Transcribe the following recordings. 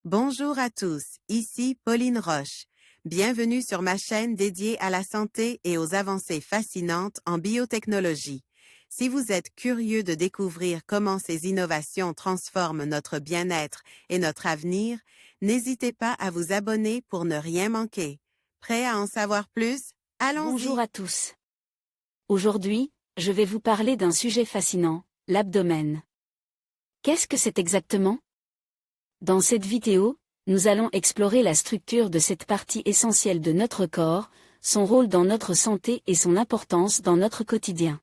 Bonjour à tous, ici Pauline Roche. Bienvenue sur ma chaîne dédiée à la santé et aux avancées fascinantes en biotechnologie. Si vous êtes curieux de découvrir comment ces innovations transforment notre bien-être et notre avenir, n'hésitez pas à vous abonner pour ne rien manquer. Prêt à en savoir plus? Bonjour Allons-y! à tous. Aujourd'hui, je vais vous parler d'un sujet fascinant, l'abdomen. Qu'est-ce que c'est exactement? Dans cette vidéo, nous allons explorer la structure de cette partie essentielle de notre corps, son rôle dans notre santé et son importance dans notre quotidien.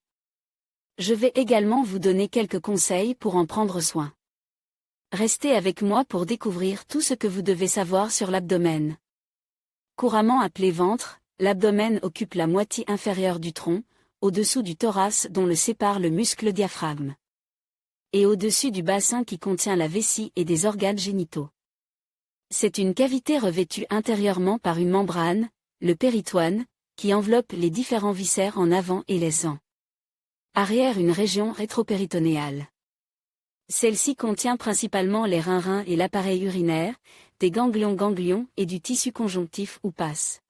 Je vais également vous donner quelques conseils pour en prendre soin. Restez avec moi pour découvrir tout ce que vous devez savoir sur l'abdomen. Couramment appelé ventre, l'abdomen occupe la moitié inférieure du tronc, au-dessous du thorax dont le sépare le muscle diaphragme. Et au-dessus du bassin qui contient la vessie et des organes génitaux. C'est une cavité revêtue intérieurement par une membrane, le péritoine, qui enveloppe les différents viscères en avant et laissant arrière une région rétropéritonéale. Celle-ci contient principalement les reins et l'appareil urinaire, des ganglions et du tissu conjonctif ou passe.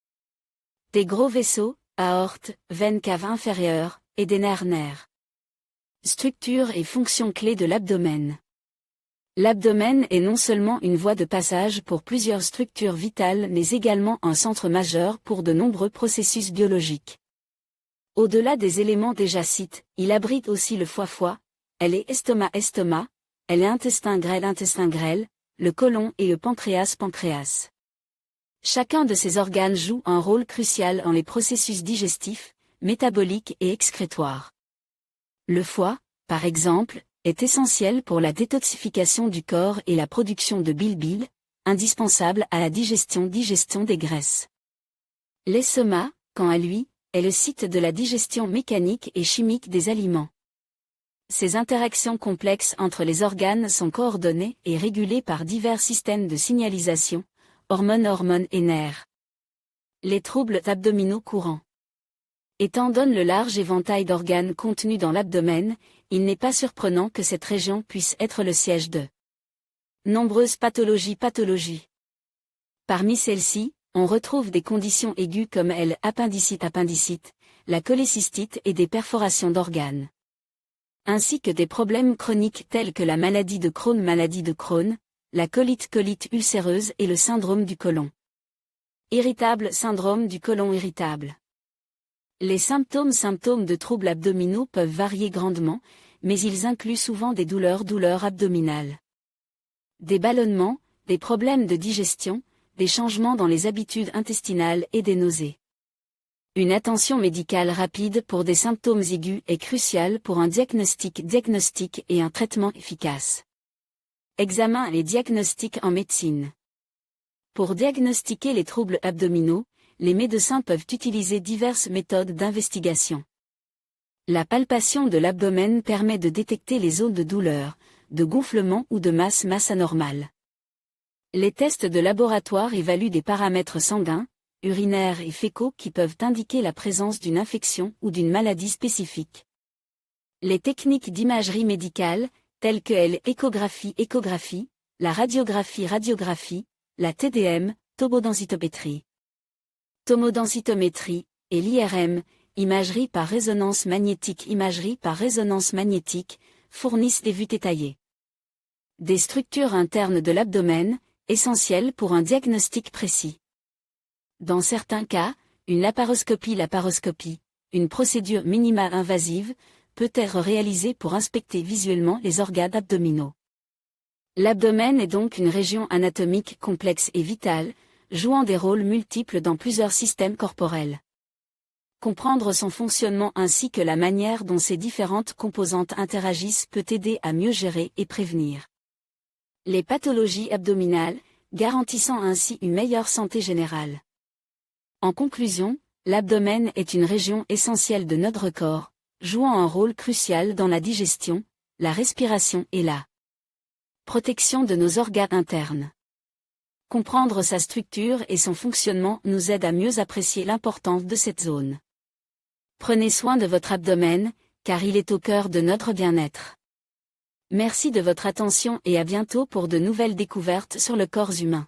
Des gros vaisseaux, aorte, veine cave inférieure, et des nerfs. Structure et fonction clés de l'abdomen. L'abdomen est non seulement une voie de passage pour plusieurs structures vitales mais également un centre majeur pour de nombreux processus biologiques. Au-delà des éléments déjà cités, il abrite aussi le foie, elle est estomac, elle est intestin grêle, le côlon et le pancréas. Chacun de ces organes joue un rôle crucial dans les processus digestifs, métaboliques et excrétoires. Le foie, par exemple, est essentiel pour la détoxification du corps et la production de bile, indispensable à la digestion des graisses. L'estomac, quant à lui, est le site de la digestion mécanique et chimique des aliments. Ces interactions complexes entre les organes sont coordonnées et régulées par divers systèmes de signalisation, hormones et nerfs. Les troubles abdominaux courants. Étant donné le large éventail d'organes contenus dans l'abdomen, il n'est pas surprenant que cette région puisse être le siège de nombreuses pathologies. Parmi celles-ci, on retrouve des conditions aiguës comme l'appendicite, la cholécystite et des perforations d'organes. Ainsi que des problèmes chroniques tels que la maladie de Crohn, la colite ulcéreuse et le syndrome du côlon irritable, syndrome du côlon irritable. Les symptômes de troubles abdominaux peuvent varier grandement, mais ils incluent souvent des douleurs abdominales, des ballonnements, des problèmes de digestion, des changements dans les habitudes intestinales et des nausées. Une attention médicale rapide pour des symptômes aigus est cruciale pour un diagnostic et un traitement efficace. Examen et diagnostic en médecine. Pour diagnostiquer les troubles abdominaux, les médecins peuvent utiliser diverses méthodes d'investigation. La palpation de l'abdomen permet de détecter les zones de douleur, de gonflement ou de masse anormale. Les tests de laboratoire évaluent des paramètres sanguins, urinaires et fécaux qui peuvent indiquer la présence d'une infection ou d'une maladie spécifique. Les techniques d'imagerie médicale, telles que l'échographie, la radiographie, la TDM, tomodensitométrie, et l'IRM, imagerie par résonance magnétique, fournissent des vues détaillées des structures internes de l'abdomen, essentielles pour un diagnostic précis. Dans certains cas, une laparoscopie, une procédure minimale invasive, peut être réalisée pour inspecter visuellement les organes abdominaux. L'abdomen est donc une région anatomique complexe et vitale, jouant des rôles multiples dans plusieurs systèmes corporels. Comprendre son fonctionnement ainsi que la manière dont ces différentes composantes interagissent peut aider à mieux gérer et prévenir les pathologies abdominales, garantissant ainsi une meilleure santé générale. En conclusion, l'abdomen est une région essentielle de notre corps, jouant un rôle crucial dans la digestion, la respiration et la protection de nos organes internes. Comprendre sa structure et son fonctionnement nous aide à mieux apprécier l'importance de cette zone. Prenez soin de votre abdomen, car il est au cœur de notre bien-être. Merci de votre attention et à bientôt pour de nouvelles découvertes sur le corps humain.